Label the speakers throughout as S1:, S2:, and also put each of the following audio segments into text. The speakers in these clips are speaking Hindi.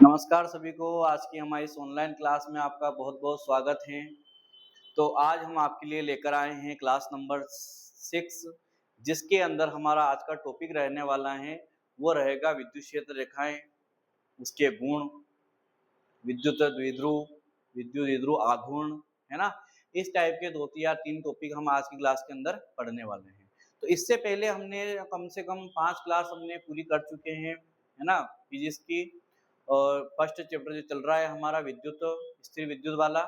S1: नमस्कार सभी को। आज की हमारी इस ऑनलाइन क्लास में आपका बहुत बहुत स्वागत है। तो आज हम आपके लिए लेकर आए हैं क्लास नंबर 6, जिसके अंदर हमारा आज का टॉपिक रहने वाला है वो रहेगा विद्युत क्षेत्र रेखाएं, उसके गुण, विद्युत द्विध्रुव, विद्युत द्विध्रुव आघूर्ण, है ना। इस टाइप के 2 या 3 टॉपिक हम आज की क्लास के अंदर पढ़ने वाले हैं। तो इससे पहले हमने कम से कम 5 क्लास हमने पूरी कर चुके हैं, है ना, फिजिक्स की। और फर्स्ट चैप्टर जो चल रहा है हमारा विद्युत, स्थिर विद्युत वाला,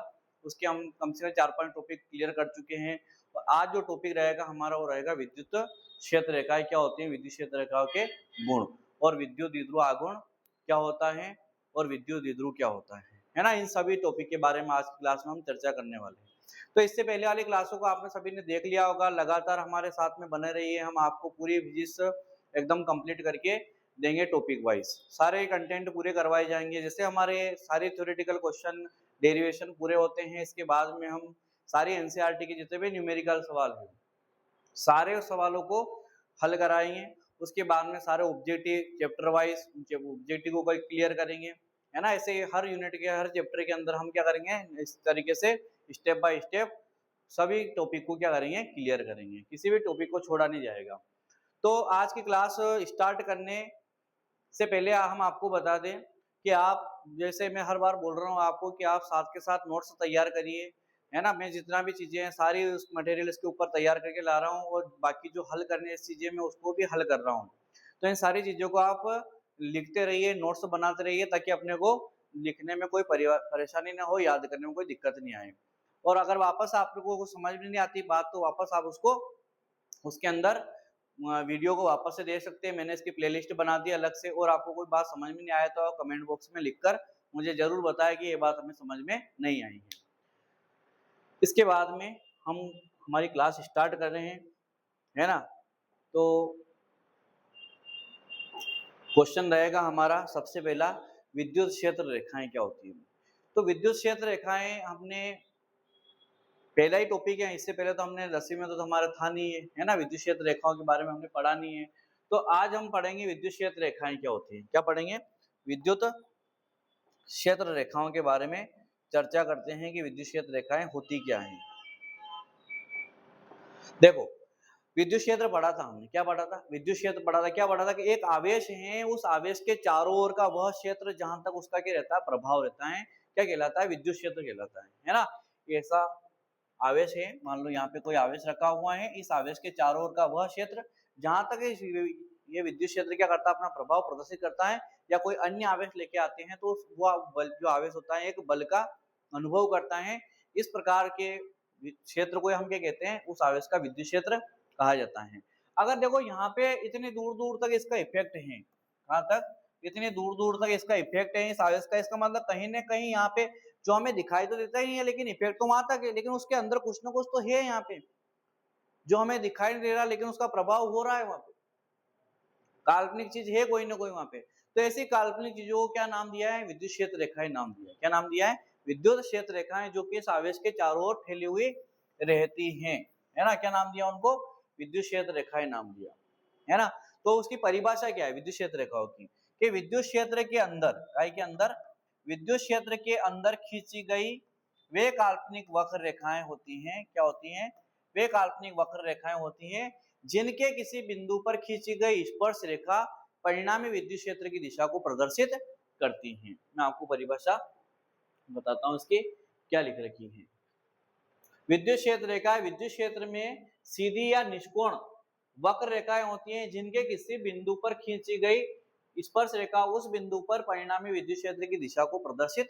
S1: उसके हम कम से कम 4-5 टॉपिक क्लियर कर चुके हैं। और आज जो टॉपिक रहेगा हमारा वो रहेगा विद्युत क्षेत्र रेखाएं क्या होती हैं, विद्युत क्षेत्र रेखाओं के गुण, और विद्युत द्विध्रुव आघूर्ण क्या होता है, और विद्युत द्विध्रुव क्या होता है ना। इन सभी टॉपिक के बारे में आज की क्लास में हम चर्चा करने वाले हैं। तो इससे पहले वाली क्लासों को आपने सभी ने देख लिया होगा। लगातार हमारे साथ में बने रहिए, हम आपको पूरी फिजिक्स एकदम कंप्लीट करके देंगे। टॉपिक वाइज सारे कंटेंट पूरे करवाए जाएंगे। जैसे हमारे सारे थ्योरेटिकल क्वेश्चन, डेरिवेशन पूरे होते हैं, इसके बाद में हम सारी एनसीईआरटी के जितने भी न्यूमेरिकल सवाल हैं सारे सवालों को हल कराएंगे। उसके बाद में सारे ऑब्जेक्टिव चैप्टर वाइज ऑब्जेक्टिव को क्लियर करेंगे, है ना। ऐसे हर यूनिट के हर चैप्टर के अंदर हम क्या करेंगे, इस तरीके से स्टेप बाय स्टेप सभी टॉपिक को क्या करेंगे, क्लियर करेंगे। किसी भी टॉपिक को छोड़ा नहीं जाएगा। तो आज की क्लास स्टार्ट करने से पहले हम आपको बता दें कि आप, जैसे मैं हर बार बोल रहा हूँ आपको, कि आप साथ के साथ नोट्स तैयार करिए, है ना। मैं जितना भी चीजें हैं सारी उस मटेरियल इसके ऊपर तैयार करके ला रहा हूँ, और बाकी जो हल करने इस चीजें में उसको भी हल कर रहा हूँ। तो इन सारी चीजों को आप लिखते रहिए, नोट्स बनाते रहिए, ताकि अपने को लिखने में कोई परेशानी ना हो, याद करने में कोई दिक्कत नहीं आए। और अगर वापस आपको कुछ समझ में नहीं आती बात, तो वापस आप उसको उसके अंदर वीडियो को वापस से देख सकते हैं। मैंने इसकी प्लेलिस्ट बना दी अलग से। और आपको कोई बात समझ में नहीं आया तो आप कमेंट बॉक्स में लिखकर मुझे जरूर बताएं कि ये बात हमें समझ में नहीं आई है। इसके बाद में हम हमारी क्लास स्टार्ट कर रहे हैं, है ना। तो क्वेश्चन रहेगा हमारा सबसे पहला, विद्युत क्षेत्र रेखाएं क्या होती है। तो विद्युत क्षेत्र रेखाएं हमने पहला ही टॉपिक है। इससे पहले तो हमने 10वीं में तो हमारा था नहीं है ना, विद्युत क्षेत्र रेखाओं के बारे में हमने पढ़ा नहीं है। तो आज हम पढ़ेंगे विद्युत क्षेत्र रेखाएं क्या होती है। क्या पढ़ेंगे, विद्युत क्षेत्र रेखाओं के बारे में चर्चा करते हैं कि विद्युत क्षेत्र रेखाएं होती क्या हैं। देखो, विद्युत क्षेत्र पढ़ा था हमने, क्या पढ़ा था, विद्युत क्षेत्र पढ़ा था। क्या पढ़ा था कि एक आवेश है, उस आवेश के चारों ओर का वह क्षेत्र जहां तक उसका क्या रहता है, प्रभाव रहता है, क्या कहलाता है, विद्युत क्षेत्र कहलाता है ना। ऐसा आवेश है, मान लो यहाँ पे कोई आवेश रखा हुआ है, इस आवेश के चारों ओर का वह क्षेत्र जहां तक ये विद्युत क्षेत्र क्या करता है, अपना प्रभाव प्रदर्शित करता है। या कोई अन्य आवेश लेके आते हैं तो वह बल, जो आवेश होता है, एक बल का अनुभव करता है। इस प्रकार के क्षेत्र को हम क्या कहते हैं, उस आवेश का विद्युत क्षेत्र कहा जाता है। अगर देखो यहाँ पे इतनी दूर दूर तक इसका इफेक्ट है, कहाँ तक, इतनी दूर दूर तक इसका इफेक्ट है इस आवेश का, इसका मतलब कहीं ना कहीं यहाँ पे जो हमें दिखाई तो देता ही है, लेकिन इफेक्ट तो वहां तक है, लेकिन उसके अंदर कुछ ना कुछ तो है यहाँ पे जो हमें दिखाई नहीं दे रहा, लेकिन उसका प्रभाव हो रहा है वहां पे। काल्पनिक चीज है कोई ना कोई वहां पे। तो ऐसी काल्पनिक चीजों को क्या नाम दिया है, विद्युत क्षेत्र रेखाएं नाम दिया है। क्या नाम दिया है, विद्युत क्षेत्र रेखाएं, जो कि इस आवेश के चारों ओर फैली हुई रहती हैं, है ना। क्या नाम दिया उनको, विद्युत क्षेत्र रेखाएं नाम दिया, है ना। तो उसकी परिभाषा क्या है विद्युत क्षेत्र रेखाओं की, कि विद्युत क्षेत्र के अंदर, काय के अंदर, विद्युत क्षेत्र के अंदर खींची गई वे काल्पनिक वक्र रेखाएं होती हैं। क्या होती हैं, वे काल्पनिक वक्र रेखाएं होती हैं जिनके किसी बिंदु पर खींची गई स्पर्श रेखा परिणामी विद्युत क्षेत्र की दिशा को प्रदर्शित करती हैं। मैं आपको परिभाषा बताता हूं इसकी क्या लिख रखी है। विद्युत क्षेत्र रेखाएं विद्युत क्षेत्र में सीधी या निष्कोण वक्र रेखाएं होती हैं जिनके किसी बिंदु पर खींची गई स्पर्श रेखा उस बिंदु पर परिणामी विद्युत क्षेत्र की दिशा को प्रदर्शित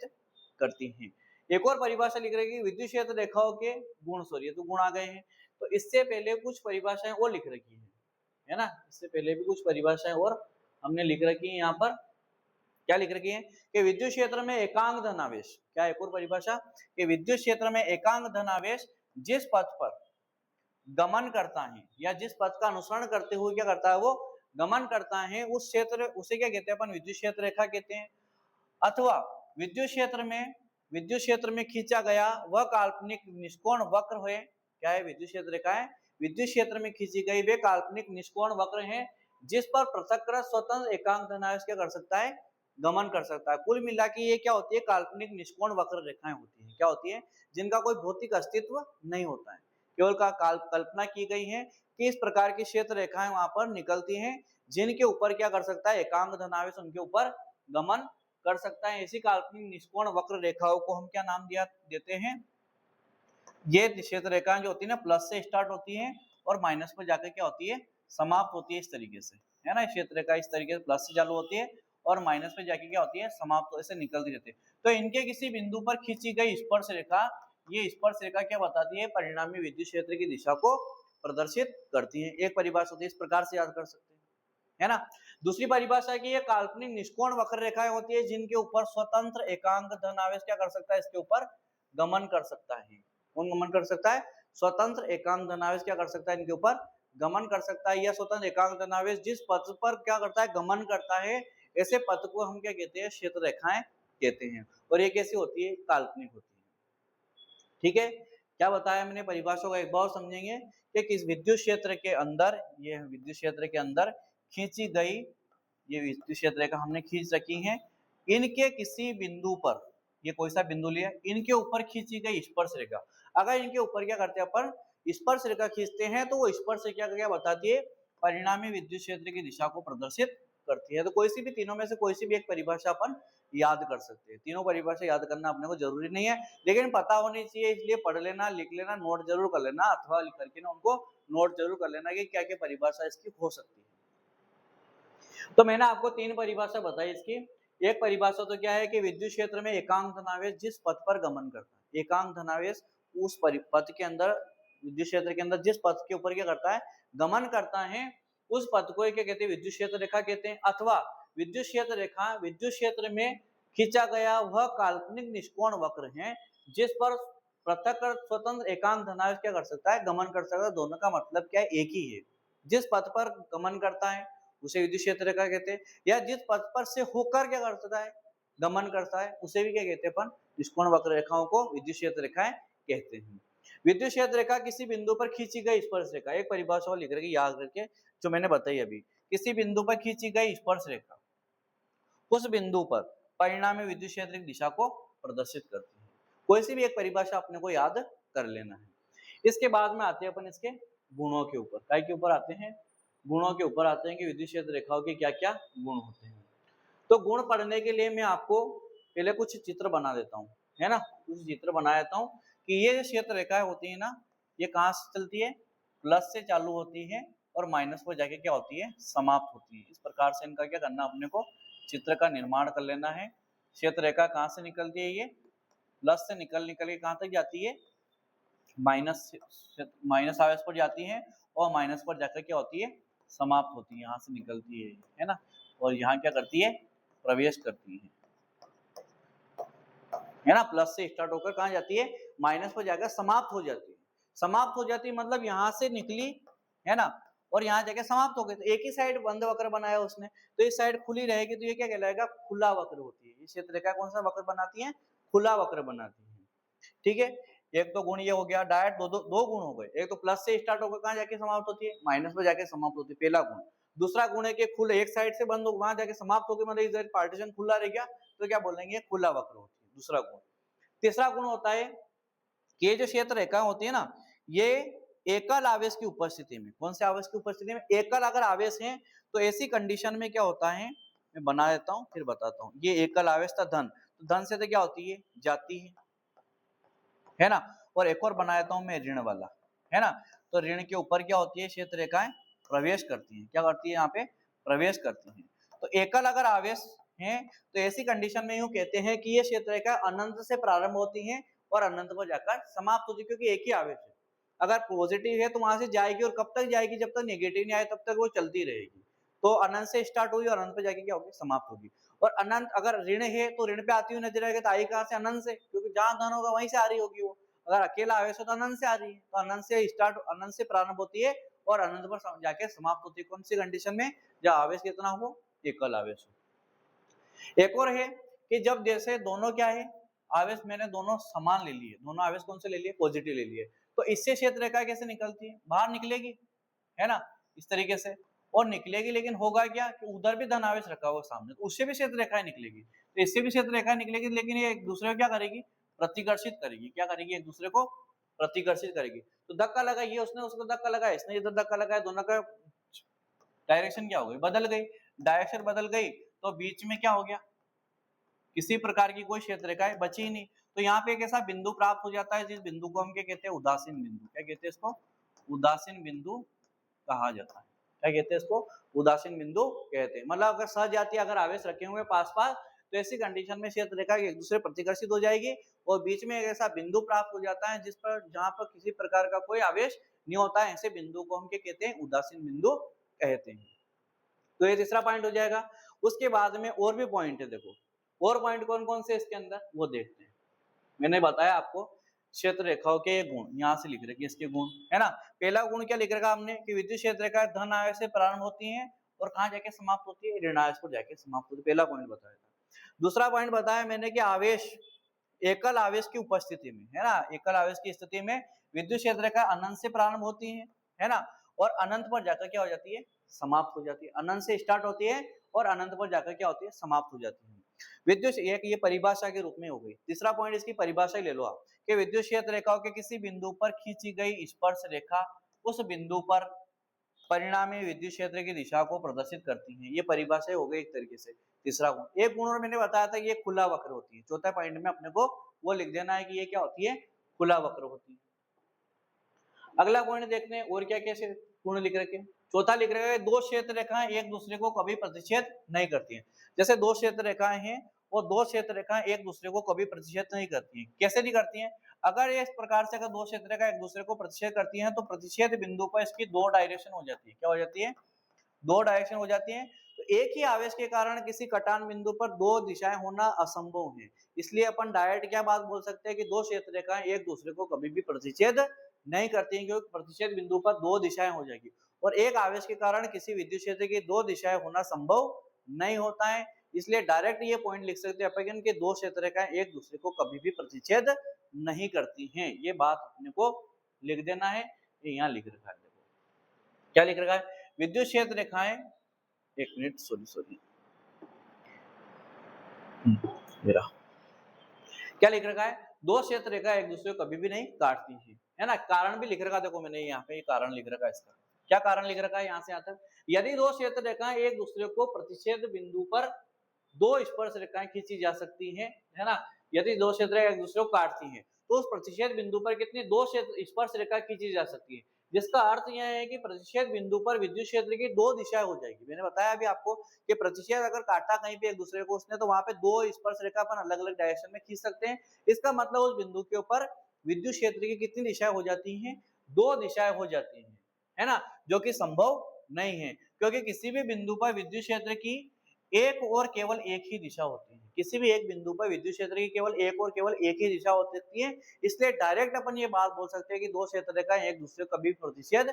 S1: करती हैं। एक और परिभाषा लिख रही है, विद्युत क्षेत्र रेखाओं के गुण, सॉरी तो गुण आ गए हैं। तो इससे पहले कुछ परिभाषाएं और लिख रखी है ना। इससे पहले भी कुछ परिभाषाएं और हमने लिख रखी है यहाँ पर। क्या लिख रखी है कि विद्युत क्षेत्र में एकांक धनावेश, क्या एक और परिभाषा, कि विद्युत क्षेत्र में एकांक धनावेश जिस पथ पर गमन करता है या जिस पथ का अनुसरण करते हुए क्या करता है, वो गमन करता है, उस क्षेत्र, उसे क्या कहते हैं अपन, विद्युत क्षेत्र रेखा कहते हैं। अथवा विद्युत क्षेत्र में खींचा गया वह काल्पनिक निष्कोण वक्र है, क्या है, विद्युत क्षेत्र रेखा है, विद्युत क्षेत्र में खींची गई वे काल्पनिक निष्कोण वक्र हैं जिस पर पृथक्कृत स्वतंत्र एकांक धनावेश क्या कर सकता है, गमन कर सकता है। कुल मिला के ये क्या होती है, काल्पनिक निष्कोण वक्र रेखाएं होती हैं। क्या होती है, जिनका कोई भौतिक अस्तित्व नहीं होता है, केवल कल्पना की गई है कि इस प्रकार की क्षेत्र रेखाएं वहां पर निकलती हैं, जिनके ऊपर क्या कर सकता है, एकांक धनावेश उनके ऊपर गमन कर सकता है। ऐसी काल्पनिक निष्कोण वक्र रेखाओं को हम क्या नाम देते हैं, ये क्षेत्र रेखाएं जो होती है ना, प्लस से स्टार्ट होती है और माइनस पर जाकर क्या होती है, समाप्त होती है। इस तरीके से है ना, क्षेत्र रेखा इस तरीके से प्लस से चालू होती है और माइनस पे जाके क्या होती है, समाप्त ऐसे निकलती रहती है। तो इनके किसी बिंदु पर खींची गई स्पर्श रेखा, ये स्पर्श रेखा क्या बताती है, परिणामी विद्युत क्षेत्र की दिशा को प्रदर्शित करती है। एक परिभाषा होती है, इस प्रकार से याद कर सकते हैं, है ना। दूसरी परिभाषा है कि ये काल्पनिक निष्कोण वक्र रेखाएं होती है, जिनके ऊपर स्वतंत्र एकांक धनावेश क्या कर सकता है, इसके ऊपर गमन कर सकता है। कौन गमन कर सकता है, स्वतंत्र एकांक धनावेश क्या कर सकता है, इनके ऊपर गमन कर सकता है। यह स्वतंत्र एकांक धनावेश जिस पथ पर क्या करता है, गमन करता है, ऐसे पथ को हम क्या कहते हैं, क्षेत्र रेखाएं कहते हैं। और ये कैसी होती है, काल्पनिक होती है। ठीक है, क्या बताया मैंने, परिभाषा को एक बार समझेंगे कि किस विद्युत क्षेत्र के अंदर, ये विद्युत क्षेत्र के अंदर खींची गई, ये विद्युत क्षेत्र रेखा हमने खींच रखी है, इनके किसी बिंदु पर, ये कोई सा बिंदु लिया, इनके ऊपर खींची गई स्पर्श रेखा, अगर इनके ऊपर क्या करते हैं अपन, स्पर्श रेखा खींचते हैं, तो वो स्पर्श रेखा क्या बताती है, परिणामी विद्युत क्षेत्र की दिशा को प्रदर्शित करती है। तो कोई सी भी तीनों में से कोई सी भी एक परिभाषा अपन याद कर सकते हैं। तीनों परिभाषा याद करना अपने को जरूरी नहीं है, लेकिन पता होनी चाहिए, इसलिए पढ़ लेना, लिख लेना, नोट जरूर कर लेना, अथवा लिख करके ना उनको नोट जरूर कर लेना कि क्या क्या परिभाषा इसकी हो सकती है। तो मैंने आपको तीन परिभाषा बताई इसकी। एक परिभाषा तो क्या है कि विद्युत क्षेत्र में एकांक धनावेश जिस पथ पर गमन करता है, एकांक धनावेश उस पथ के अंदर, विद्युत क्षेत्र के अंदर जिस पथ के ऊपर क्या करता है, गमन करता है, उस पथ को क्या कहते हैं, विद्युत क्षेत्र रेखा कहते हैं। अथवा विद्युत क्षेत्र रेखा विद्युत क्षेत्र में खींचा गया वह काल्पनिक निष्कोण वक्र है, जिस पर पृथक स्वतंत्र एकांक धनावेश क्या कर सकता है, गमन कर सकता है। दोनों का मतलब क्या है, एक ही है। जिस पथ पर गमन करता है उसे विद्युत क्षेत्र रेखा कहते हैं, या जिस पथ पर से होकर क्या करता है, गमन करता है, उसे भी क्या कहते हैं अपन, निष्कोण वक्र रेखाओं को विद्युत क्षेत्र रेखाएं कहते हैं। विद्युत क्षेत्र रेखा किसी बिंदु पर खींची गई स्पर्श रेखा, एक परिभाषा लिख रखी याद करके जो मैंने बताई अभी, किसी बिंदु पर खींची गई स्पर्श रेखा उस बिंदु पर परिणामी विद्युत क्षेत्र की दिशा को प्रदर्शित करती है। कोई सी भी एक परिभाषा अपने को याद कर लेना है। इसके बाद में आते हैं अपन इसके गुणों के ऊपर, काय के ऊपर आते हैं, गुणों के ऊपर आते हैं कि विद्युत क्षेत्र रेखाओं के क्या क्या गुण होते हैं। तो गुण पढ़ने के लिए मैं आपको पहले कुछ चित्र बना देता हूँ, है ना, कुछ चित्र बना देता हूँ कि ये जो क्षेत्र रेखाएं होती है ना, ये कहाँ से चलती है, प्लस से चालू होती है और माइनस पर जाके क्या होती है, समाप्त होती है। इस प्रकार से इनका क्या करना, अपने को चित्र का निर्माण कर लेना है। क्षेत्र रेखा कहाँ से निकलती है, ये प्लस से निकल के कहाँ तक जाती है, माइनस आवेश पर जाती है और माइनस पर जाकर क्या होती है, समाप्त होती है, यहाँ से निकलती है ना, और यहाँ क्या करती है, प्रवेश करती है ना। प्लस से स्टार्ट होकर कहाँ जाती है, माइनस पर जाकर समाप्त हो जाती है। समाप्त हो जाती है मतलब यहाँ से निकली, है ना, और यहाँ जाके समाप्त हो गई। तो एक ही साइड बंद वक्र बनाया उसने, तो इस साइड खुली रहेगी, तो ये क्या कहलाएगा, खुला वक्र होती है। ये क्षेत्र रेखा कौन सा वक्र बनाती है, खुला वक्र बनाती है। ठीक है, एक तो गुण ये हो गया, डायरेक्ट दो गुण हो गए। एक तो प्लस से स्टार्ट होकर कहाँ जाके समाप्त होती है, माइनस में जाके समाप्त होती है, पहला गुण। दूसरा गुण है कि खुले एक साइड से बंद हो, वहां जाके समाप्त होकर मतलब इधर पार्टीशन खुला रह गया, तो क्या बोलेंगे, खुला वक्र होती है, दूसरा गुण। तीसरा गुण होता है कि ये जो क्षेत्र रेखा होती है ना, ये एकल आवेश की उपस्थिति में, कौन से आवेश की उपस्थिति में, एकल अगर आवेश है, तो ऐसी कंडीशन में क्या होता है, मैं बना देता हूं फिर बताता हूं। ये एकल आवेश था धन, तो धन से तो क्या होती है, जाती है ना। और एक और बना देता हूं मैं ऋण वाला, है ना, तो ऋण के ऊपर क्या होती है, क्षेत्र रेखाएं प्रवेश करती हैं, क्या करती है, यहाँ पे प्रवेश करती हैं। तो एकल अगर आवेश है, तो ऐसी कंडीशन में यूं कहते हैं कि ये क्षेत्र रेखा अनंत से प्रारंभ होती है और अनंत पर जाकर समाप्त होती है, क्योंकि एक ही आवेश है। अगर पॉजिटिव है तो वहां से जाएगी, और कब तक जाएगी, जब तक नेगेटिव नहीं आए तब तक वो चलती रहेगी। तो अनंत से स्टार्ट हुई और अनंत पे जाके क्या होगी, समाप्त होगी। और अनंत अगर ऋण है तो ऋण पे आती हुई नजर आएगी, तो आई कहां से, अनंत से, क्योंकि जहां धन होगा वहीं से आ रही होगी वो। अगर अकेला आवेश हो तो अनंत से आ रही है, तो अनंत से स्टार्ट, अनंत से प्रारंभ होती है और अनंत पर जाके समाप्त होती है। कौन सी कंडीशन में, जब आवेश कितना हो, एकल आवेश हो। एक और है कि जब जैसे दोनों क्या है, आवेश मैंने दोनों समान ले लिए, दोनों आवेश कौन से ले लिए, पॉजिटिव ले लिए, तो इससे क्षेत्र रेखा कैसे निकलती है, बाहर निकलेगी, है ना, इस तरीके से। और निकलेगी, लेकिन होगा क्या कि उधर भी धन आवेश रखा होगा सामने, तो उससे भी क्षेत्र रेखाएं निकलेगी, तो इससे भी क्षेत्र रेखाएं निकलेगी, लेकिन ये एक दूसरे को क्या करेगी, प्रतिकर्षित करेगी। क्या करेगी, एक दूसरे को प्रतिकर्षित करेगी। तो धक्का लगा, ये उसने उसको धक्का लगाया, इसने इधर धक्का लगाया, दोनों का डायरेक्शन क्या हो गई, बदल गई। डायरेक्शन बदल गई तो बीच में क्या हो गया, किसी प्रकार की कोई क्षेत्र रेखा बची ही नहीं। तो यहाँ पे एक ऐसा बिंदु प्राप्त हो जाता है जिस बिंदु को हम क्या कहते हैं, उदासीन बिंदु। क्या कहते हैं इसको, उदासीन बिंदु कहा जाता है। क्या कहते हैं इसको, उदासीन बिंदु कहते हैं। मतलब अगर सजातीय अगर आवेश रखे हुए पास पास, तो ऐसी कंडीशन में क्षेत्र रेखा एक दूसरे प्रतिकर्षित हो जाएगी और बीच में एक ऐसा बिंदु प्राप्त हो जाता है जिस पर, जहां पर किसी प्रकार का कोई आवेश नहीं होता है। ऐसे बिंदु को हम क्या कहते हैं, उदासीन बिंदु कहते हैं। तो ये तीसरा पॉइंट हो जाएगा। उसके बाद में और भी पॉइंट है, देखो और पॉइंट कौन कौन से इसके अंदर, वो देखते हैं। मैंने बताया आपको क्षेत्र रेखाओं के गुण, यहाँ से लिख रखे इसके गुण, है ना। पहला गुण क्या लिख रखा हमने कि विद्युत क्षेत्र रेखा धन आवेश से प्रारंभ होती है और कहाँ जाके समाप्त होती है, ऋण आवेश पर जाके समाप्त होती है। पहला पॉइंट बताया था। दूसरा पॉइंट बताया मैंने कि आवेश, एकल आवेश की उपस्थिति में, है ना, एकल आवेश की स्थिति में विद्युत क्षेत्र रेखा अनंत से प्रारंभ होती है ना, और अनंत पर जाकर क्या हो जाती है, समाप्त हो जाती है। अनंत से स्टार्ट होती है और अनंत पर जाकर क्या होती है, समाप्त हो जाती है। विद्युत, एक ये परिभाषा के रूप में हो गई। तीसरा पॉइंट इसकी परिभाषा ही ले लो आप कि विद्युत क्षेत्र रेखाओं के किसी बिंदु पर खींची गई स्पर्श रेखा उस बिंदु पर परिणामी विद्युत क्षेत्र की दिशा को प्रदर्शित करती है। ये परिभाषा हो गई एक तरीके से। तीसरा गुण, एक गुण और मैंने बताया था कि ये खुला वक्र होती है। चौथा पॉइंट में अपने को वो लिख देना है कि ये क्या होती है, खुला वक्र होती है। अगला पॉइंट देखते हैं और क्या कैसे गुण लिख रखे। चौथा लिख रखा है, दो क्षेत्र रेखाएं एक दूसरे को कभी प्रतिच्छेद नहीं करती हैं। जैसे दो क्षेत्र रेखाएं हैं और दो क्षेत्र रेखाएं एक दूसरे को कभी प्रतिच्छेद नहीं करती हैं। कैसे नहीं करती हैं, अगर इस प्रकार से अगर दो क्षेत्र रेखा एक दूसरे को प्रतिच्छेद करती हैं तो प्रतिच्छेद बिंदु पर इसकी दो डायरेक्शन हो जाती है। क्या हो जाती है, दो डायरेक्शन हो जाती हैं। तो एक ही आवेश के कारण किसी कटान बिंदु पर दो दिशाएं होना असंभव है। इसलिए अपन डायरेक्ट क्या बात बोल सकते हैं कि दो क्षेत्र रेखाएं एक दूसरे को कभी भी प्रतिच्छेद नहीं करती हैं, क्योंकि प्रतिच्छेद बिंदु पर दो दिशाएं हो जाएगी और एक आवेश के कारण किसी विद्युत क्षेत्र की दो दिशाएं होना संभव नहीं होता है। इसलिए डायरेक्ट ये पॉइंट लिख सकते हैं अपन कि दो क्षेत्र रेखाएं एक दूसरे को कभी भी प्रतिच्छेद नहीं करती हैं। ये बात अपने को लिख देना है। ये यहाँ लिख रखा है, देखो क्या लिख रखा है, विद्युत क्षेत्र रेखाएं, एक मिनट, सॉरी मेरा क्या लिख रखा है, दो क्षेत्र रेखा एक दूसरे को कभी भी नहीं काटती है ना। कारण भी लिख रखा, देखो मैंने यहाँ पे कारण लिख रखा है इसका। क्या कारण लिख रखा है यहाँ से यहाँ तक, यदि दो क्षेत्र रेखाएं एक दूसरे को प्रतिच्छेद बिंदु पर दो स्पर्श रेखाएं खींची जा सकती हैं, है ना। यदि दो क्षेत्र एक दूसरे को काटती हैं तो उस प्रतिच्छेद बिंदु पर कितनी दो स्पर्श रेखा खींची जा सकती है, जिसका अर्थ यह है कि प्रतिच्छेद बिंदु पर विद्युत क्षेत्र की दो दिशाएं हो जाएगी। मैंने बताया अभी आपको कि प्रतिच्छेद अगर काटा कहीं पे एक दूसरे को उसने, तो वहां पे दो स्पर्श रेखा अपन अलग अलग डायरेक्शन में खींच सकते हैं। इसका मतलब उस बिंदु के ऊपर विद्युत क्षेत्र की कितनी दिशाएं हो जाती हैं, दो दिशाएं हो जाती हैं, है ना, जो कि संभव नहीं है, क्योंकि किसी भी बिंदु पर विद्युत क्षेत्र की एक और केवल एक ही दिशा होती है। किसी भी एक बिंदु पर विद्युत क्षेत्र की केवल एक ही दिशा हो सकती है। इसलिए डायरेक्ट अपन ये बात बोल सकते हैं कि दो क्षेत्र रेखाएं एक दूसरे को कभी प्रतिच्छेद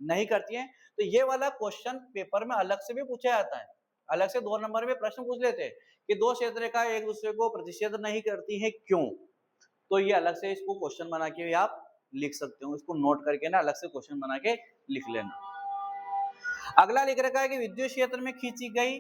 S1: नहीं करती हैं। तो ये वाला क्वेश्चन पेपर में अलग से भी पूछा जाता है, अलग से 2 नंबर में प्रश्न पूछ लेते हैं कि दो क्षेत्र रेखाएं एक दूसरे को प्रतिच्छेद नहीं करती हैं, क्यों। तो ये अलग से इसको क्वेश्चन बना के भी आप लिख सकते हो, इसको नोट करके ना अलग से क्वेश्चन बना के लिख लेना। अगला लिख रखा है कि विद्युत क्षेत्र में खींची गई,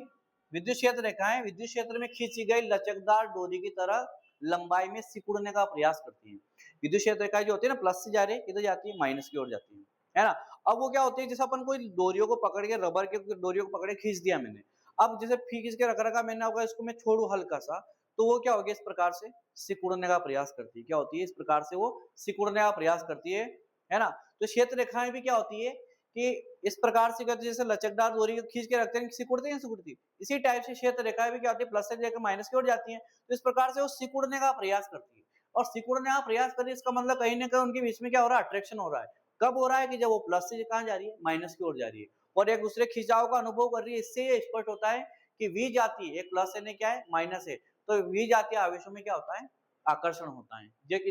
S1: विद्युत क्षेत्र रेखाएं विद्युत क्षेत्र में खींची गई लचकदार डोरी की तरह लंबाई में सिकुड़ने का प्रयास करती हैं। विद्युत क्षेत्र रेखाएं जो होती है ना, प्लस से जा रही है, किधर जाती है, माइनस की ओर जाती है ना। अब वो क्या होती है, जैसे अपन कोई डोरियों को पकड़ के, रबर के डोरियों को पकड़ के खींच दिया मैंने, अब जैसे खींच के रख रखा मैंने, होगा इसको मैं छोड़ू हल्का सा, तो वो क्या होगी, इस प्रकार से सिकुड़ने का प्रयास करती है। क्या होती है, इस प्रकार से वो सिकुड़ने का प्रयास करती है ना। तो क्षेत्र रेखाएं भी क्या होती है कि इस प्रकार से करती है, जैसे लचकदार डोरी को खींच के रखते हैं, सिकुड़ती है, सिकुड़ती, इसी टाइप से क्षेत्र रेखाएं भी क्या होती है, प्लस से लेकर माइनस की ओर जाती हैं। तो इस प्रकार से वो सिकुड़ने का प्रयास करती है, और सिकुड़ने का प्रयास कर रही है, इसका मतलब कहीं ना कहीं उनके बीच में क्या हो रहा है, अट्रैक्शन हो रहा है। कब हो रहा है कि जब वो प्लस से कहाँ जा रही है, माइनस की ओर जा रही है, और एक दूसरे खिंचाव का अनुभव कर रही है। इससे ये स्पष्ट होता है कि वी जाती है, एक प्लस है, क्या है, माइनस है, तो वी जातीय आवेशों में क्या होता है, आकर्षण होता है।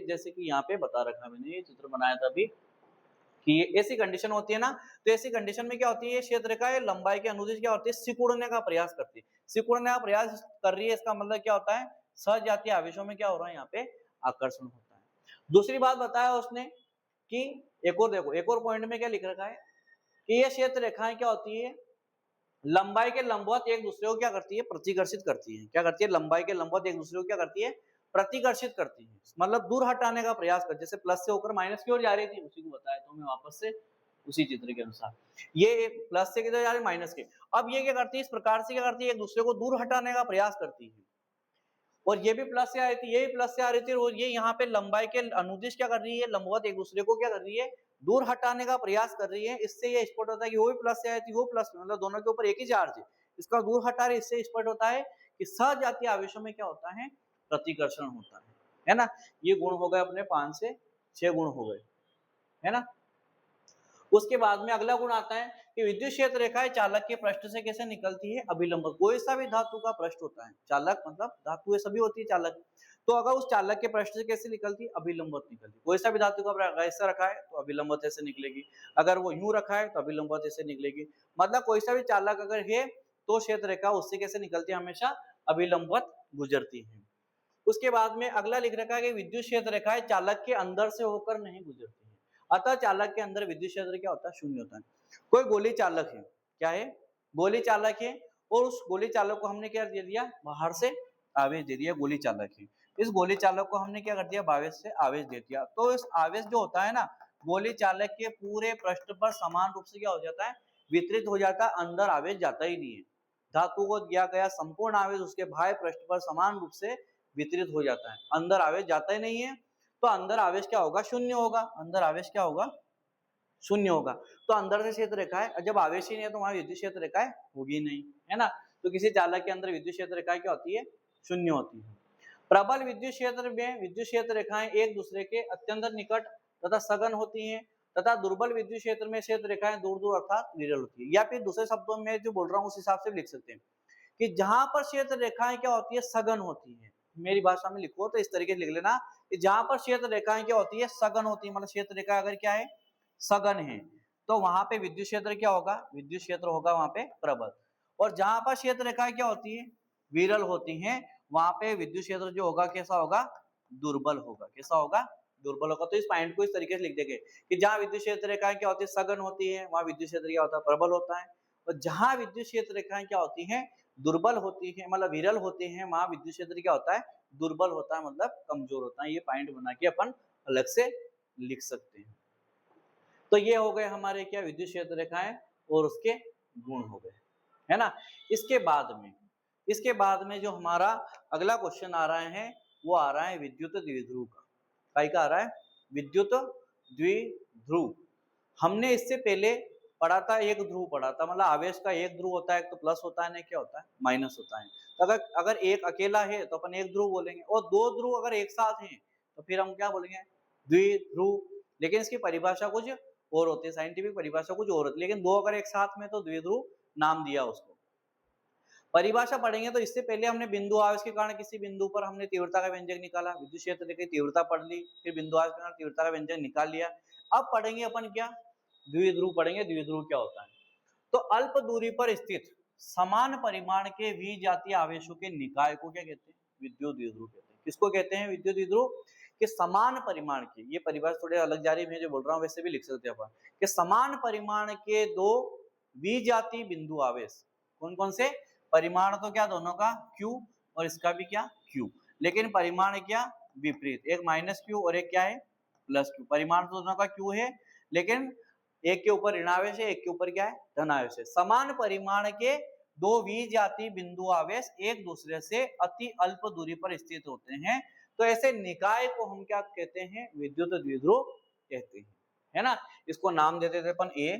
S1: जैसे कि यहाँ पे बता रखा है मैंने, ये चित्र बनाया था अभी, कि ये ऐसी कंडीशन होती है ना, तो ऐसी कंडीशन में क्या होती है, क्षेत्र रेखा लंबाई के अनुदिश क्या होती है, सिकुड़ने का प्रयास करती है। सिकुड़ने का प्रयास कर रही है, इसका मतलब क्या होता है, सजातीय आवेशों में क्या हो रहा है, यहाँ पे आकर्षण होता है। दूसरी बात बताया उसने कि एक और देखो, एक और पॉइंट में क्या लिख रखा है कि ये क्षेत्र रेखाएं क्या होती है, लंबाई के लंबवत एक दूसरे को क्या करती है, प्रतिकर्षित करती है। क्या करती है, लंबाई के लंबवत एक दूसरे को क्या करती है, प्रतिकर्षित करती है, मतलब दूर हटाने का प्रयास करती है। जैसे प्लस से होकर माइनस की ओर जा रही थी, उसी को बताया तो मैं वापस से उसी चित्र के अनुसार, ये प्लस से किधर जा रही है, माइनस के। अब ये क्या करती है, इस प्रकार से क्या करती है, एक दूसरे को दूर हटाने का प्रयास करती है। और ये भी प्लस से आ रही थी, ये भी प्लस से आ रही थी, और ये यहाँ पे लंबाई के अनुदिश क्या कर रही है, लंबवत एक दूसरे को क्या कर रही है, दूर हटाने का प्रयास कर रही है। इससे ये स्पष्ट होता है कि वो भी प्लस से आई थी, वो प्लस, मतलब दोनों के ऊपर एक ही चार्ज है, इसका दूर हटा रहे, इससे स्पष्ट होता है कि सजातीय आवेशों में क्या होता है, प्रतिकर्षण होता है ना। ये गुण हो गए अपने 5 से 6 गुण हो गए, है ना। उसके बाद में अगला गुण आता है कि विद्युत क्षेत्र रेखाएं चालक के पृष्ठ से कैसे निकलती है, अभिलंब। कोई सा भी धातु का पृष्ठ होता है, चालक मतलब धातु सभी होती है चालक, तो अगर उस चालक के पृष्ठ से कैसे निकलती है, अभिलंबवत निकलती है। कोई सा भी धातु का ऐसा रखा है तो अभिलंबवत ऐसे निकलेगी, अगर वो यूं रखा है तो अभिलंबवत ऐसे निकलेगी। मतलब कोई सा भी चालक अगर है तो क्षेत्र रेखा उससे कैसे निकलती है, हमेशा अभिलंबवत गुजरती है। उसके बाद में अगला लिख रखा है कि विद्युत क्षेत्र रेखाएं चालक के अंदर से होकर नहीं गुजरती है, अतः चालक के अंदर विद्युत क्षेत्र क्या होता है, शून्य होता है। कोई गोली चालक है, क्या है, गोली चालक है, और उस गोली चालक को हमने क्या दे दिया, बाहर से आवेश दे दिया, गोली चालक है। इस गोली चालक को हमने क्या कर दिया, बावेश से आवेश दे दिया, तो इस आवेश जो होता है ना, गोली चालक के पूरे पृष्ठ पर समान रूप से क्या हो जाता है, वितरित हो जाता है, अंदर आवेश जाता ही नहीं है। धातु को दिया गया संपूर्ण आवेश उसके बाह्य पृष्ठ पर समान रूप से वितरित हो जाता है, अंदर आवेश जाता ही नहीं है, तो अंदर आवेश क्या होगा, शून्य होगा। अंदर आवेश क्या होगा, शून्य होगा। तो अंदर से क्षेत्र रेखाएं, जब आवेश ही नहीं है तो वहां विद्युत क्षेत्र रेखाएं होगी नहीं, है ना। तो किसी चालक के अंदर विद्युत क्षेत्र रेखाएं क्या होती है, शून्य होती है। प्रबल विद्युत क्षेत्र में विद्युत क्षेत्र रेखाएं एक दूसरे के अत्यंत निकट तथा सघन होती हैं, तथा दुर्बल विद्युत क्षेत्र में क्षेत्र रेखाएं दूर दूर अर्थात विरल होती है। या फिर दूसरे शब्दों में जो बोल रहा हूँ उस हिसाब से लिख सकते हैं कि जहां पर क्षेत्र रेखाएं क्या होती है, सघन होती है। मेरी भाषा में लिखो तो इस तरीके से लिख लेना कि जहां पर क्षेत्र रेखाएं क्या होती है, सघन होती है, मतलब क्षेत्र रेखा अगर क्या है, सघन है, तो वहां पे विद्युत क्षेत्र क्या होगा, विद्युत क्षेत्र होगा वहां पे प्रबल। और जहां पर क्षेत्र रेखाएं क्या होती है, विरल होती हैं, वहां पे विद्युत क्षेत्र जो होगा कैसा होगा, दुर्बल होगा। कैसा होगा, दुर्बल होगा। तो इस पॉइंट को इस तरीके से लिख देंगे कि जहां विद्युत क्षेत्र रेखाएं क्या होती है, सघन होती है, वहां विद्युत क्षेत्र क्या होता है, प्रबल होता है। और जहां विद्युत क्षेत्र रेखाएं क्या होती हैं, दुर्बल होती है, मतलब विरल होती है, वहां विद्युत क्षेत्र क्या होता है, दुर्बल होता है, मतलब कमजोर होता है। ये पॉइंट बना के अपन अलग से लिख सकते हैं। तो ये हो गए हमारे क्या, विद्युत क्षेत्र रेखाएं और उसके गुण हो गए, है ना। इसके बाद में जो हमारा अगला क्वेश्चन आ रहा है वो आ रहा है विद्युत द्विध्रुव का। का आ रहा है, विद्युत द्विध्रुव। हमने इससे पहले पढ़ा था, एक ध्रुव पढ़ा था, मतलब आवेश का एक ध्रुव होता है, एक तो प्लस होता है ना क्या होता है, माइनस होता है। तो अगर एक अकेला है तो अपन एक ध्रुव बोलेंगे, और दो ध्रुव अगर एक साथ हैं तो फिर हम क्या बोलेंगे, द्विध्रुव। लेकिन इसकी परिभाषा कुछ और होती है, साइंटिफिक परिभाषा कुछ और होती है, लेकिन दो अगर एक साथ में तो द्विध्रुव नाम दिया उसको। परिभाषा पढ़ेंगे तो इससे पहले हमने बिंदु आवेश के कारण किसी बिंदु पर हमने तीव्रता का व्यंजक निकाला, विद्युत क्षेत्र की तीव्रता पढ़ ली, फिर बिंदु आवेश के कारण तीव्रता का व्यंजक निकाल लिया। अब पढ़ेंगे अपन क्या, द्विध्रुव पढ़ेंगे। द्विध्रुव क्या होता है, तो अल्प दूरी पर स्थित समान परिमाण के विजातीय आवेशों के निकाय को क्या कहते हैं, विद्युत द्विध्रुव कहते हैं। किसको कहते हैं, विद्युत द्विध्रुव के समान परिमाण के, ये परिभाषा थोड़े अलग जा रही है, जो बोल रहा हूँ वैसे भी लिख सकते हैं अपन, कि समान परिमाण के दो विजातीय बिंदु आवेश, कौन कौन से, परिमाण तो क्या दोनों का Q और इसका भी क्या Q, लेकिन परिमाण क्या विपरीत, एक माइनस Q और एक क्या है प्लस Q। परिमाण तो दोनों का Q है, लेकिन एक के ऊपर ऋणावेश है, एक के ऊपर क्या है धनावेश है। समान परिमाण के दो विजातीय बिंदु आवेश एक दूसरे से अति अल्प दूरी पर स्थित होते हैं, तो ऐसे निकाय को हम क्या कहते हैं, विद्युत द्विध्रुव कहते हैं, है ना। इसको नाम देते थे अपन A,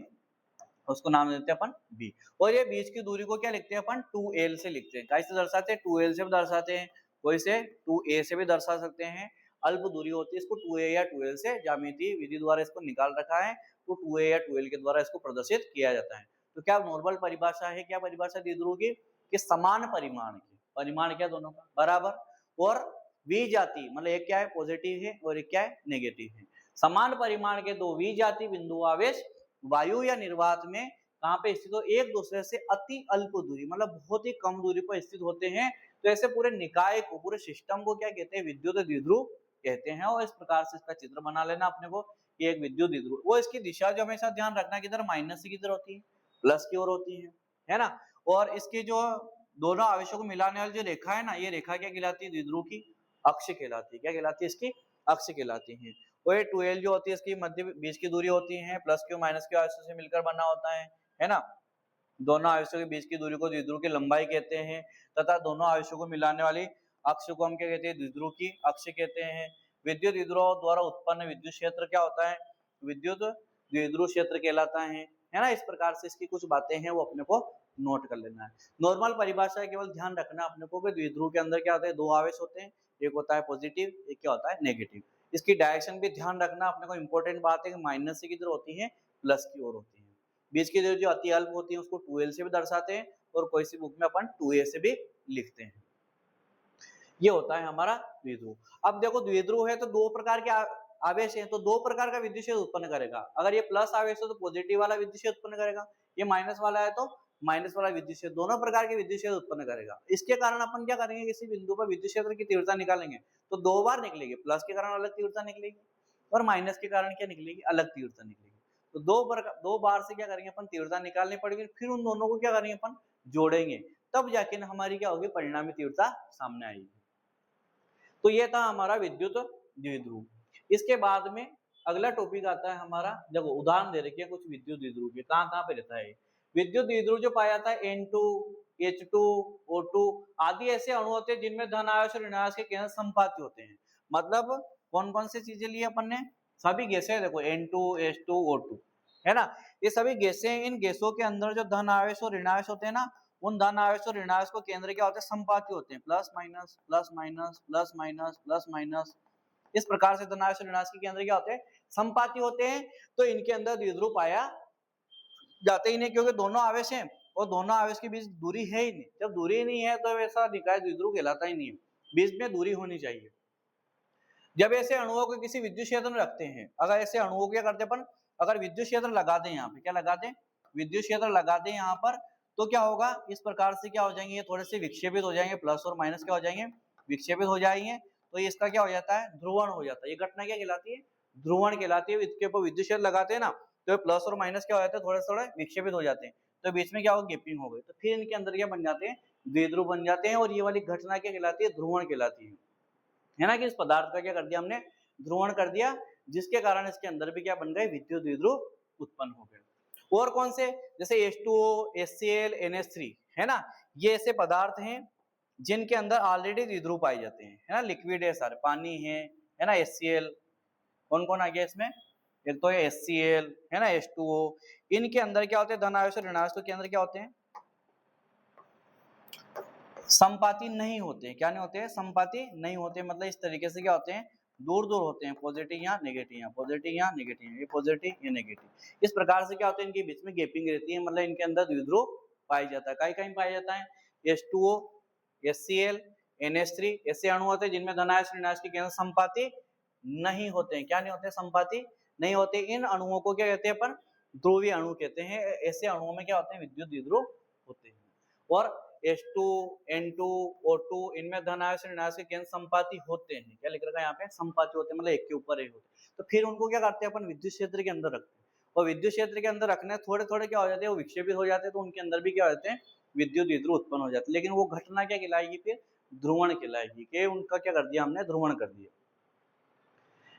S1: उसको नाम देते हैं अपन B, और ये बीच की दूरी को क्या लिखते हैं अपन 2l से लिखते हैं। कैसे दर्शाते हैं, 2l से भी दर्शाते हैं, कोई से 2a से भी दर्शा सकते हैं। अल्प दूरी होती है, इसको 2a या 2l से ज्यामितीय विधि द्वारा इसको निकाल रखा है, तो 2a या 2l के द्वारा इसको प्रदर्शित किया जाता है। तो क्या नॉर्मल परिभाषा है, क्या परिभाषा द्विध्रुव की, कि समान परिमाण की, परिमाण क्या दोनों का बराबर, और विजातीय मतलब एक क्या है पॉजिटिव है और एक क्या है नेगेटिव है। समान परिमाण के दो विजातीय बिंदु आवेश वायु या निर्वात में कहाँ पे स्थित हो, एक दूसरे से अति अल्प दूरी मतलब बहुत ही कम दूरी पर स्थित होते हैं, तो ऐसे पूरे निकाय को, पूरे सिस्टम को क्या कहते हैं, विद्युत द्विध्रुव कहते हैं। और इस प्रकार से इसका चित्र बना लेना अपने को कि एक विद्युत द्विध्रुव, वो इसकी दिशा जो हमेशा ध्यान रखना किधर, माइनस से किधर होती है, प्लस की ओर होती है ना। और इसकी जो दोनों आवेशों को मिलाने वाली जो रेखा है ना, ये रेखा क्या कहलाती है? द्विध्रुव की अक्ष कहलाती है। क्या कहलाती है? इसकी अक्ष कहलाती है। और ये 2l जो होती है इसकी मध्य बीच की दूरी होती है, प्लस क्यू माइनस क्यू आवेशों से मिलकर बना होता है ना। दोनों आवेशों के बीच की दूरी को द्विध्रुव की लंबाई कहते हैं, तथा दोनों आवेशों को मिलाने वाली अक्ष को हम क्या कहते हैं? द्विध्रुव की अक्ष कहते हैं। विद्युत द्विध्रुव द्वारा उत्पन्न विद्युत क्षेत्र क्या होता है? विद्युत द्विध्रुव क्षेत्र कहलाता है ना। इस प्रकार से इसकी कुछ बातें हैं वो अपने को नोट कर लेना है। नॉर्मल परिभाषा है, केवल ध्यान रखना अपने को कि द्विध्रुव के अंदर क्या होता है? दो आवेश होते हैं, एक होता है पॉजिटिव, एक क्या होता है? नेगेटिव। इसकी डायरेक्शन भी ध्यान रखना अपने को। इंपॉर्टेंट बात है कि माइनस की किधर होती है? प्लस की ओर होती है। बीच की जो अति अल्प होती है उसको 2l से भी दर्शाते हैं, और कोई सी बुक में अपन 2a से भी लिखते हैं। ये होता है हमारा द्विध्रुव। अब देखो द्विध्रुव है तो दो प्रकार के आवेश हैं, तो दो प्रकार का विद्युत क्षेत्र उत्पन्न करेगा। अगर ये प्लस आवेश है तो पॉजिटिव वाला विद्युत क्षेत्र उत्पन्न करेगा, ये माइनस वाला है तो माइनस वाला विद्युत क्षेत्र, दोनों प्रकार के विद्युत क्षेत्र उत्पन्न करेगा। इसके कारण अपन क्या करेंगे? किसी बिंदु पर विद्युत क्षेत्र की तीव्रता निकालेंगे तो दो बार निकलेगी, प्लस के कारण अलग तीव्रता निकलेगी और माइनस के कारण क्या निकलेगी? अलग तीव्रता निकलेगी। तो दो बार से क्या करेंगे अपन? तीव्रता निकालनी पड़ेगी, फिर उन दोनों को क्या करेंगे? अपन जोड़ेंगे, तब जाके हमारी क्या होगी? परिणामी तीव्रता सामने आएगी। तो ये था हमारा विद्युत द्विध्रुव। इसके बाद में अगला टॉपिक आता है हमारा, देखो उदाहरण दे रखी है कुछ विद्युत द्विध्रुव के, कहाँ पे रहता है विद्युत द्विध्रुव। जो पाया जाता है N2, H2, O2 आदि ऐसे अणु होते हैं जिनमें धन आवेश और ऋण आवेश के केंद्र समपाती होते हैं। मतलब कौन कौन सी चीजें ली अपन ने? सभी गैसें, देखो N2, H2, O2 है ना, ये सभी गैसें। इन गैसों के अंदर जो धन आवेश और ऋण आवेश होते हैं ना, उन धन आवेश और ऋण आवेश को केंद्र क्या होते हैं? समपाती होते हैं, plus minus plus minus plus minus plus minus. इस प्रकार से धन आवेश और ऋण आवेश के केंद्र क्या होते हैं? समपाती होते हैं। तो इनके अंदर द्विध्रुव पाया जाते ही नहीं, क्योंकि दोनों आवेश हैं और दोनों आवेश के बीच दूरी है ही नहीं। जब दूरी नहीं है तो ऐसा निकाय द्विध्रुव कहलाता ही नहीं है, बीच में दूरी होनी चाहिए। जब ऐसे अणुओं को किसी विद्युत क्षेत्र में रखते हैं, अगर ऐसे अणुओं को क्या करते हैं अपन? अगर विद्युत क्षेत्र लगा दें यहाँ पे, क्या लगा दें? विद्युत क्षेत्र लगा दें यहाँ पर, तो क्या होगा? इस प्रकार से क्या हो जाएंगे? ये थोड़े से विक्षेपित हो जाएंगे, प्लस और माइनस क्या हो जाएंगे? विक्षेपित हो जाएंगे। तो ये इसका क्या हो जाता है? ध्रुवण हो जाता है। ये घटना क्या कहलाती है? ध्रुवण कहलाती है। इसके ऊपर विद्युत क्षेत्र लगाते हैं ना, तो प्लस और माइनस क्या हो जाता है? थोड़े थोड़े विक्षेपित हो जाते हैं, तो बीच में क्या होगा? गैपिंग हो गई, तो फिर इनके अंदर क्या बन जाते हैं? द्विध्रुव बन जाते हैं। और ये वाली घटना क्या कहलाती है? ध्रुवण कहलाती है ना। कि इस पदार्थ का क्या कर दिया हमने? ध्रुवण कर दिया, जिसके कारण इसके अंदर भी क्या बन गए? विद्युत द्विध्रुव उत्पन्न हो गए। और कौन से? जैसे H2O, HCl, NH3 है ना, ये ऐसे पदार्थ हैं जिनके अंदर ऑलरेडी द्विध्रुव पाए जाते हैं, है ना। लिक्विड है, सारे पानी है ना। HCl कौन कौन आ गया इसमें? एक तो है HCl है ना, H2O। इनके अंदर क्या होते हैं? धन आवेश और ऋण आवेश के अंदर क्या होते हैं? समपाती नहीं होते हैं। क्या नहीं होते हैं? समपाती नहीं होते। मतलब इस तरीके से क्या होते हैं? दूर दूर होते हैं, पॉजिटिव या नेगेटिव, या पॉजिटिव या नेगेटिव, ये पॉजिटिव ये नेगेटिव। इस प्रकार से क्या होते हैं? इनके बीच में गैपिंग रहती है, मतलब इनके अंदर द्विध्रुव पाया जाता है। कहीं कहीं पाया जाता है H2O, HCl, NH3 ऐसे अणु होते हैं जिनमें धनायश ऋणायश के केंद्र समपाती नहीं होते हैं। क्या नहीं होते? समपाती नहीं होते। इन अणुओं को क्या कहते हैं अपन? ध्रुवीय अणु कहते हैं। ऐसे अणुओं में क्या होते हैं? विद्युत द्विध्रुव होते हैं। और H2, N2, O2 इनमें धन आवेश ऋण आवेश के केंद्र समपाती होते हैं। क्या लिख रखा है यहाँ पे? समपाती होते हैं, मतलब एक के ऊपर एक होते हैं। तो फिर उनको क्या करते हैं अपन? विद्युत क्षेत्र के अंदर रखते हैं। और विद्युत क्षेत्र के अंदर रखने थोड़े थोड़े क्या हो जाते हैं? वो विक्षेपित हो जाते हैं, तो उनके अंदर भी क्या हो जाते हैं? विद्युत द्विध्रुव उत्पन्न हो जाते हैं। लेकिन वो घटना क्या कहलाएगी? फिर ध्रुवण कहलाएगी, कि उनका क्या कर दिया हमने? ध्रुवण कर दिया।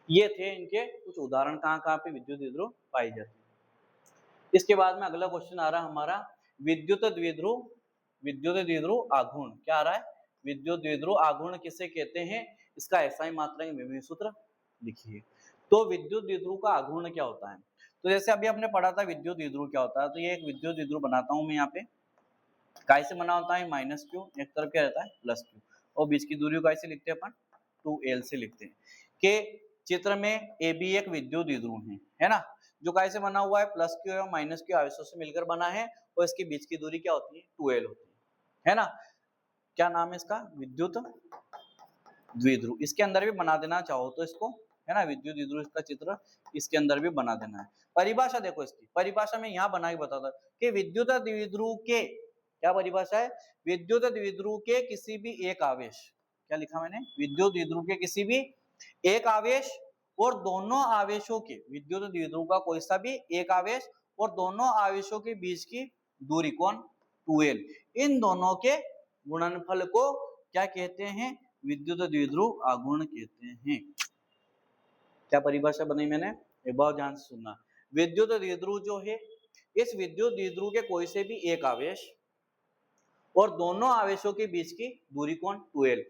S1: ये थे इनके कुछ उदाहरण, कहाँ कहाँ पे विद्युत द्विध्रुव पाई जाती है। इसके बाद में अगला क्वेश्चन आ रहा है हमारा, विद्युत द्विध्रुव विद्युत द्विध्रुव आघूर्ण। क्या आ रहा है? विद्युत द्विध्रुव आघूर्ण किसे कहते हैं? इसका SI मात्रा में सूत्र लिखिए। तो विद्युत द्विध्रुव का आघूर्ण क्या होता है? तो जैसे अभी हमने पढ़ा था विद्युत द्विध्रुव क्या होता है, तो ये एक विद्युत द्विध्रुव बनाता हूं मैं यहाँ पे। कैसे बना होता है? -q, एक तरफ क्या रहता है? +q, और बीच की दूरी को कैसे लिखते हैं अपन? 2l से लिखते हैं। कि चित्र में AB एक विद्युत द्विध्रुव है ना, जो कैसे बना हुआ है? +q और -q आवेशों से मिलकर बना है, और इसके बीच की दूरी क्या होती है? 2l होती है ना। क्या नाम है इसका? विद्युत द्विध्रुव। इसके अंदर भी बना देना चाहो तो इसको, है ना, विद्युत द्विध्रुव इसका चित्र इसके अंदर भी बना देना है। परिभाषा देखो इसकी, परिभाषा में यहाँ बना के बताता कि विद्युत द्विध्रुव के, क्या परिभाषा है? विद्युत द्विध्रुव के किसी भी एक आवेश, क्या लिखा मैंने? विद्युत द्विध्रुव के किसी भी एक आवेश और दोनों आवेशों के, विद्युत द्विध्रुव का कोई सा भी एक आवेश और दोनों आवेशों के बीच की दूरी, कौन? 2L, इन दोनों के गुणनफल को क्या कहते हैं? विद्युत द्विध्रुव आघूर्ण कहते हैं। क्या परिभाषा बनाई मैंने? एक बार ध्यान से सुनना। विद्युत द्विध्रुव जो है, इस विद्युत द्विध्रुव के कोई से भी एक आवेश और दोनों आवेशों के बीच की दूरी कौन? 2L।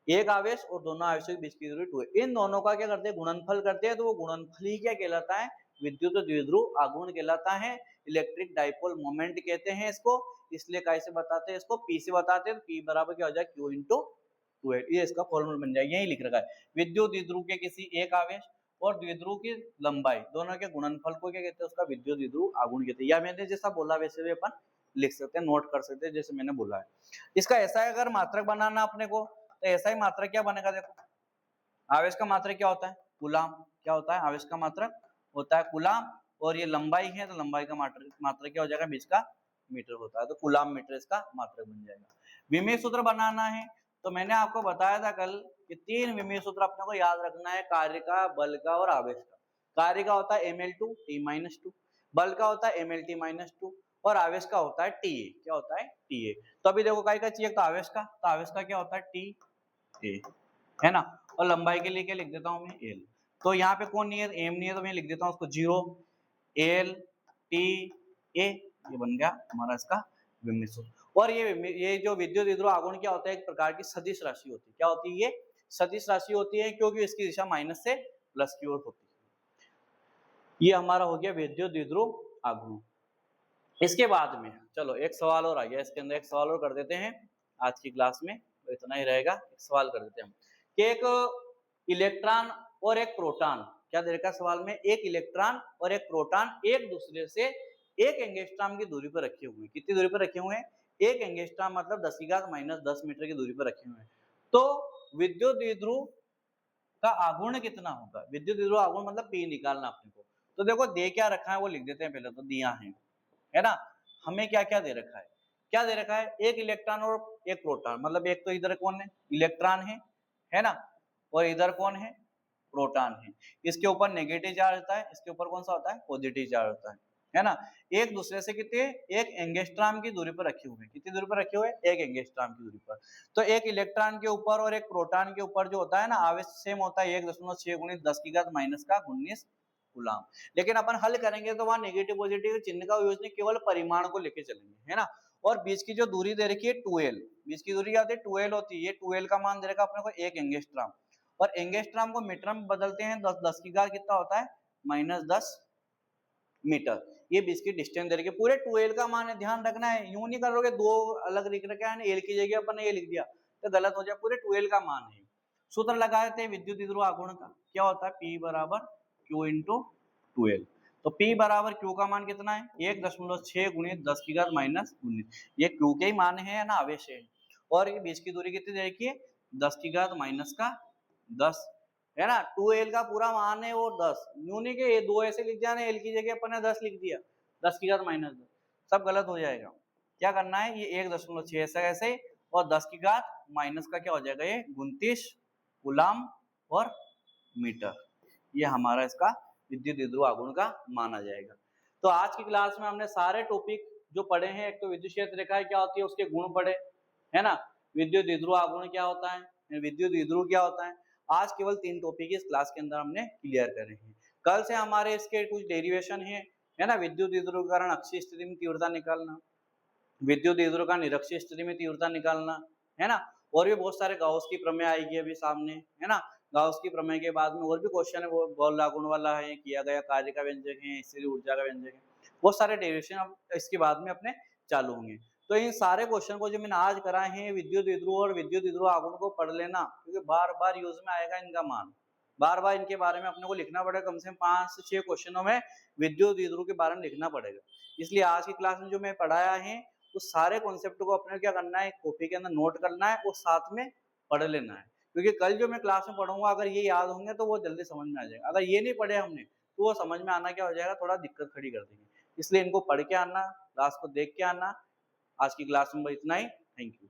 S1: एक आवेश और दोनों आवेशों के बीच की दूरी 2L, इन दोनों का क्या करते हैं? गुणनफल करते हैं, तो वो गुणनफल ही क्या कहलाता है? विद्युत द्विध्रुव आघूर्ण कहलाता है। इलेक्ट्रिक डाइपोल मोमेंट कहते हैं इसको, इसलिए कैसे बताते हैं इसको? P से बताते हैं। P बराबर क्या हो जाए? Q इंटू 2L, ये इसका फॉर्मूला बन जाएगा, यही लिख रखा है। विद्युत द्विध्रुव के किसी एक आवेश और द्विध्रुव की लंबाई दोनों के गुणनफल को क्या कहते हैं? उसका विद्युत द्विध्रुव आघूर्ण कहते हैं। या मैंने जैसा बोला वैसे भी अपन लिख सकते हैं, नोट कर सकते हैं जैसे मैंने बोला है। इसका ऐसा अगर मात्रक बनाना अपने को, तो ऐसा ही मात्रक क्या बनेगा? देखो, आवेश का मात्रक क्या होता है? कूलाम। क्या होता है? आवेश का मात्रक होता है कूलाम, और ये लंबाई है तो लंबाई का मात्रक क्या हो जाएगा? बीच का मीटर होता है, तो कूलाम मीटर इसका मात्रक बन जाएगा। विमेय सूत्र बनाना है, तो मैंने आपको बताया था कल कि 3 विमेय सूत्र अपने को याद रखना है, कार्य का, बल का और आवेश का। कार्य का होता है ml2 t-2, बल का होता है mlt-2 और आवेश का होता है TA। क्या होता है? TA। तो अभी देखो काय का चाहिए? तो आवेश का, तो आवेश का क्या होता है? TA, है ना। और लंबाई के लिए क्या लिख देता हूं मैं? L। तो यहाँ पे कौन नहीं है? M नहीं है, तो मैं लिख देता हूँ उसको 0 L T A, ये बन गया हमारा इसका विमेय सूत्र। और ये जो विद्युत द्विध्रुव आघूर्ण क्या होता है? एक प्रकार की सदिश राशि होती है। क्या होती है? ये सदिश राशि होती है, क्योंकि इसकी दिशा माइनस से प्लस की ओर होती है। ये हमारा हो गया विद्युत द्विध्रुव आघूर्ण। इसके बाद में चलो एक सवाल और आ गया, इसके अंदर एक सवाल और कर देते हैं आज की क्लास में, तो इतना ही रहेगा। एक सवाल कर देते हैं हम कि एक इलेक्ट्रॉन और एक प्रोटॉन, क्या दे रखा है सवाल में? एक इलेक्ट्रॉन और एक प्रोटॉन एक दूसरे से 1 एंगस्ट्रॉम की दूरी पर रखे हुए हैं। कितनी दूरी पर रखे हुए हैं? 1 एंगस्ट्रॉम मतलब 10⁻⁻10 मीटर की दूरी पर रखे हुए हैं। तो विद्युत द्विध्रुव का आघूर्ण कितना होगा? विद्युत द्विध्रुव आघूर्ण मतलब P निकालना अपने को। तो देखो दे क्या रखा है वो लिख देते हैं पहले, तो दिया है ना। हमें क्या क्या दे रखा है? क्या दे रखा है? एक इलेक्ट्रॉन और एक प्रोटॉन, मतलब एक तो इधर कौन है? इलेक्ट्रॉन है ना, और इधर कौन है? प्रोटॉन है। इसके ऊपर नेगेटिव चार्ज होता है, इसके ऊपर कौन सा होता है? पॉजिटिव चार्ज होता है ना। एक दूसरे से कितने? 1 एंगस्ट्रॉम की दूरी पर रखे हुए हैं। कितनी दूरी पर रखे हुए हैं? 1 एंगस्ट्रॉम की दूरी पर। तो एक इलेक्ट्रॉन के ऊपर और एक प्रोटॉन के ऊपर जो होता है ना, आवेश सेम होता है 1.6 × 10⁻⁻19 कूलाम। लेकिन अपन हल करेंगे तो वहां नेगेटिव पॉजिटिव चिन्ह का यूज नहीं, केवल परिमाण को लेके चलेंगे, है ना। और बीच की जो दूरी दे रखी है 2L, बीच की दूरी क्या होती है? 2L होती है। ये 2L का मान दे रखा अपने को 1 एंगस्ट्रॉम, और एंगस्ट्रॉम को मीटर में बदलते हैं, 10 की घात कितना होता है? -10 मीटर। ये बीच की डिस्टेंस दे रखी है, पूरे 2L का मान है, ध्यान रखना है। यूं नहीं करोगे, दो अलग लिख रखा है, L की जगह अपन ने ये लिख दिया तो गलत हो जाए। पूरे 2L का मान है। सूत्र लगा देते हैं विद्युत द्विध्रुव आघूर्ण का। क्या होता है? P बराबर Q इंटू 2L। तो P बराबर Q का मान कितना है? 1.6 × 10⁻⁻19। ये Q के ही मान है ना, आवेश है। और ये बीच की दूरी कितनी दे रखी है? 10⁻⁻10, है ना। 2L का पूरा मान है वो 10। यूं नहीं कि ये 2 ऐसे लिख दिया ना, L की जगह अपन ने 10 लिख दिया, 10⁻⁻10, सब गलत हो जाएगा। क्या करना है? ये 1.6 ऐसा ऐसे, और 10 की घात माइनस का क्या हो जाएगा? ये 29 कूलाम और मीटर। ये हमारा इसका विद्युत द्विध्रुव आघूर्ण का मान आ जाएगा। तो आज की क्लास में हमने सारे टॉपिक जो पढ़े हैं, एक तो विद्युत क्षेत्र रेखाएं क्या होती है, उसके गुण पढ़े, है ना। विद्युत द्विध्रुव आघूर्ण क्या होता है, विद्युत द्विध्रुव क्या होता है। आज केवल 3 टॉपिक इस क्लास के अंदर हमने क्लियर करे हैं। कल से हमारे इसके कुछ डेरिवेशन है ना। विद्युत द्विध्रुव कारण अक्षीय स्थिति में तीव्रता निकालना, विद्युत द्विध्रुव का निरक्षीय स्थिति में तीव्रता निकालना, है ना। और भी बहुत सारे गाउस की प्रमेय आएगी अभी सामने, है ना। गाउस की प्रमेय के बाद में और भी क्वेश्चन है, वो बल लागुण वाला है, किया गया कार्य का व्यंजक है, स्थिर ऊर्जा का व्यंजक है, बहुत सारे डेरिवेशन अब इसके बाद में अपने चालू होंगे। तो इन सारे क्वेश्चन को जो मैंने आज कराए हैं विद्युत द्विध्रुव और विद्युत द्विध्रुव आघूर्ण को पढ़ लेना, क्योंकि बार बार यूज में आएगा इनका मान, बार बार इनके बारे में अपने को लिखना पड़ेगा। कम से कम 5 से 6 क्वेश्चनों में विद्युत द्विध्रुव के बारे में लिखना पड़ेगा। इसलिए आज की क्लास में जो मैं पढ़ाया है उस सारे कॉन्सेप्ट को अपने क्या करना है, कॉपी के अंदर नोट करना है और साथ में पढ़ लेना है। क्योंकि कल जो मैं क्लास में पढ़ूंगा अगर ये याद होंगे तो वो जल्दी समझ में आ जाएगा। अगर ये नहीं पढ़े हमने तो वो समझ में आना क्या हो जाएगा, थोड़ा दिक्कत खड़ी कर देंगे। इसलिए इनको पढ़ के आना, क्लास को देख के आना। आज की क्लास में इतना ही। Thank you.